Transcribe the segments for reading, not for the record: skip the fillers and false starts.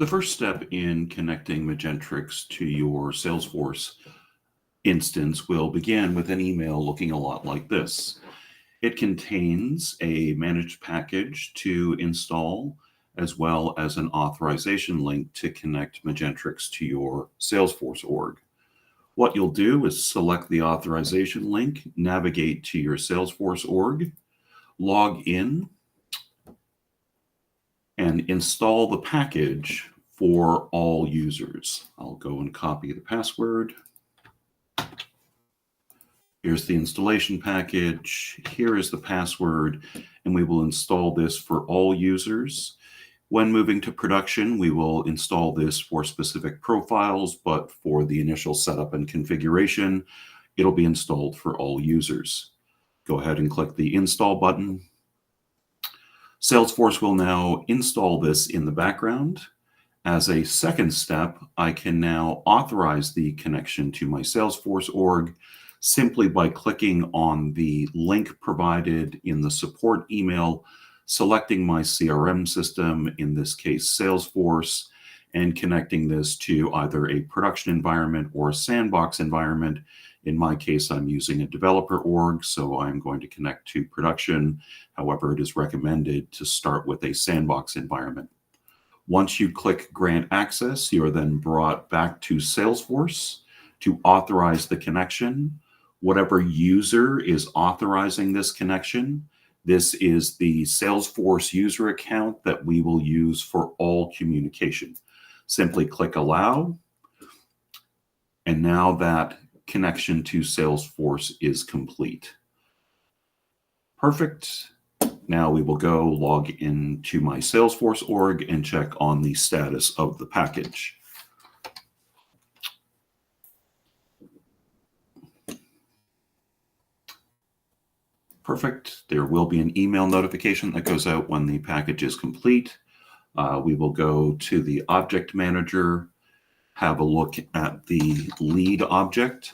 The first step in connecting Magentrix to your Salesforce instance will begin with an email looking a lot like this. It contains a managed package to install, as well as an authorization link to connect Magentrix to your Salesforce org. What you'll do is select the authorization link, navigate to your Salesforce org, log in, and install the package for all users. I'll go and copy the password. Here's the installation package. Here is the password, and we will install this for all users. When moving to production, we will install this for specific profiles, but for the initial setup and configuration, it'll be installed for all users. Go ahead and click the install button. Salesforce will now install this in the background. As a second step, I can now authorize the connection to my Salesforce org simply by clicking on the link provided in the support email, selecting my CRM system, in this case Salesforce, and connecting this to either a production environment or a sandbox environment. In my case, I'm using a developer org, so I'm going to connect to production. However, it is recommended to start with a sandbox environment. Once you click Grant Access, you are then brought back to Salesforce to authorize the connection. Whatever user is authorizing this connection, this is the Salesforce user account that we will use for all communication. Simply click Allow, and now that connection to Salesforce is complete. Perfect. Now we will go log into my Salesforce org and check on the status of the package. Perfect. There will be an email notification that goes out when the package is complete. We will go to the object manager, have a look at the lead object,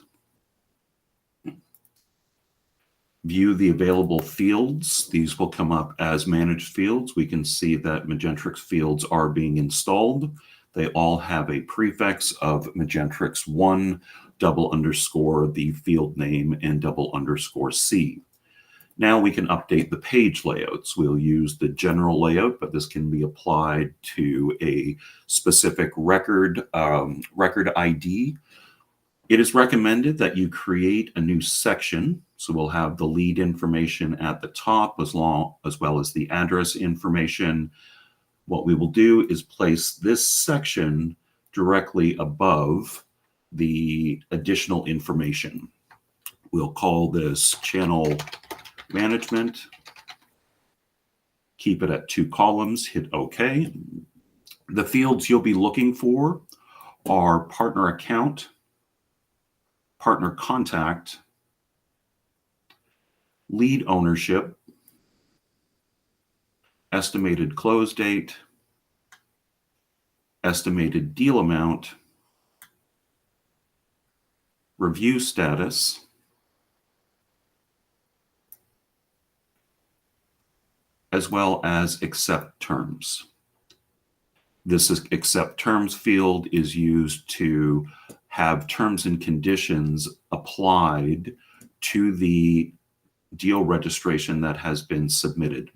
view the available fields. These will come up as managed fields. We can see that Magentrix fields are being installed. They all have a prefix of Magentrix1, _, the field name, and _C. Now we can update the page layouts. We'll use the general layout, but this can be applied to a specific record ID. It is recommended that you create a new section. So we'll have the lead information at the top as well as the address information. What we will do is place this section directly above the additional information. We'll call this channel management. Keep it at 2 columns, hit OK. The fields you'll be looking for are partner account, partner contact, lead ownership, estimated close date, estimated deal amount, review status, as well as accept terms. This accept terms field is used to have terms and conditions applied to the deal registration that has been submitted.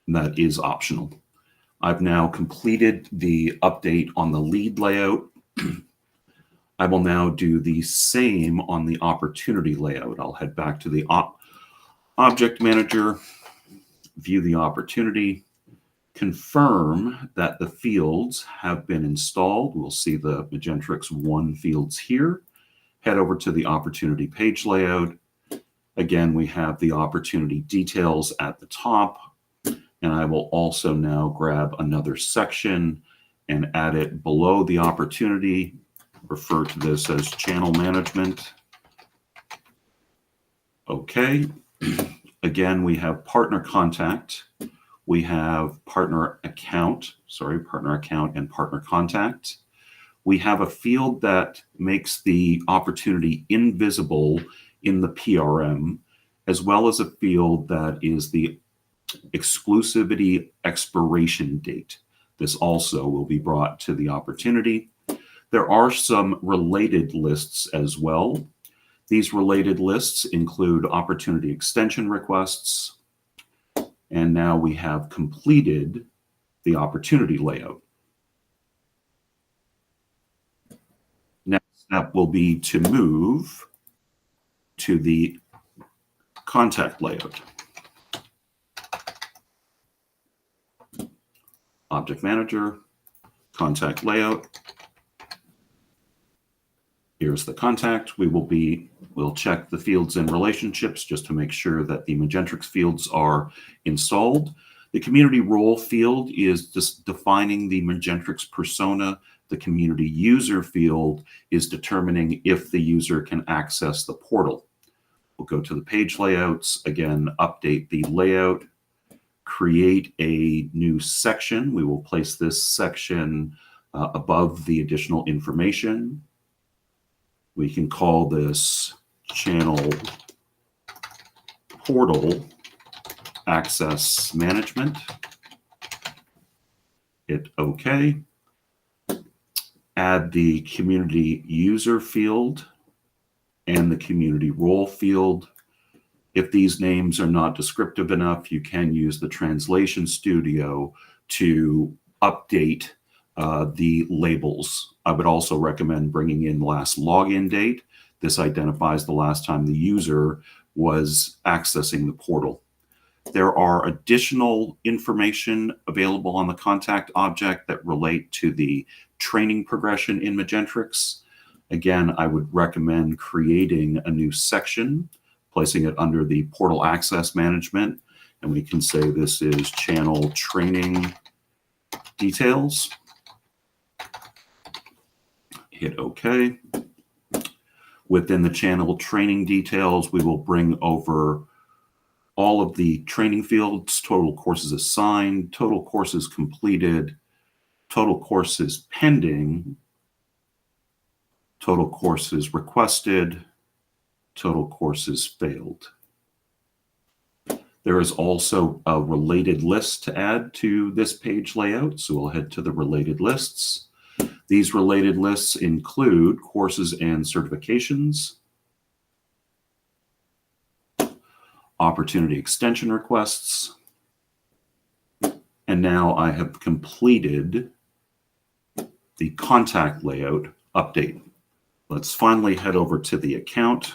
That is optional. I've now completed the update on the lead layout. I will now do the same on the opportunity layout. I'll head back to the object manager, view the opportunity, confirm that the fields have been installed. We'll see the Magentrix1 fields here. Head over to the opportunity page layout. Again, we have the opportunity details at the top, and I will also now grab another section and add it below the opportunity. Refer to this as channel management. Okay. Again, we have partner contact. We have partner account and partner contact. We have a field that makes the opportunity invisible in the PRM, as well as a field that is the exclusivity expiration date. This also will be brought to the opportunity. There are some related lists as well. These related lists include opportunity extension requests, and now we have completed the opportunity layout. Next step will be to move to the contact layout. Object Manager, Contact Layout. Here's the contact. We'll check the fields and relationships just to make sure that the Magentrix fields are installed. The community role field is just defining the Magentrix persona. The community user field is determining if the user can access the portal. We'll go to the page layouts, again, update the layout, create a new section. We will place this section above the additional information. We can call this channel portal access management. Hit OK. Add the community user field and the community role field. If these names are not descriptive enough, you can use the Translation Studio to update the labels. I would also recommend bringing in last login date. This identifies the last time the user was accessing the portal. There are additional information available on the contact object that relate to the training progression in Magentrix. Again, I would recommend creating a new section, placing it under the portal access management, and we can say this is channel training details. Hit OK. Within the channel training details, we will bring over all of the training fields: total courses assigned, total courses completed, total courses pending, total courses requested, total courses failed. There is also a related list to add to this page layout, so we'll head to the related lists. These related lists include courses and certifications, opportunity extension requests, and now I have completed the contact layout update. Let's finally head over to the account.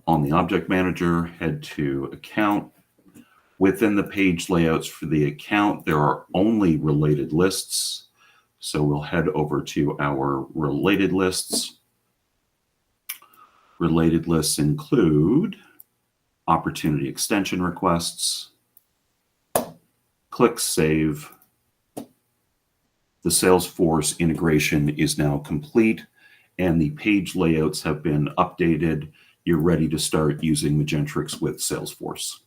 On the Object Manager, head to Account. Within the page layouts for the account, there are only related lists. So we'll head over to our related lists. Related lists include opportunity extension requests. Click Save. The Salesforce integration is now complete, and the page layouts have been updated. You're ready to start using Magentrix with Salesforce.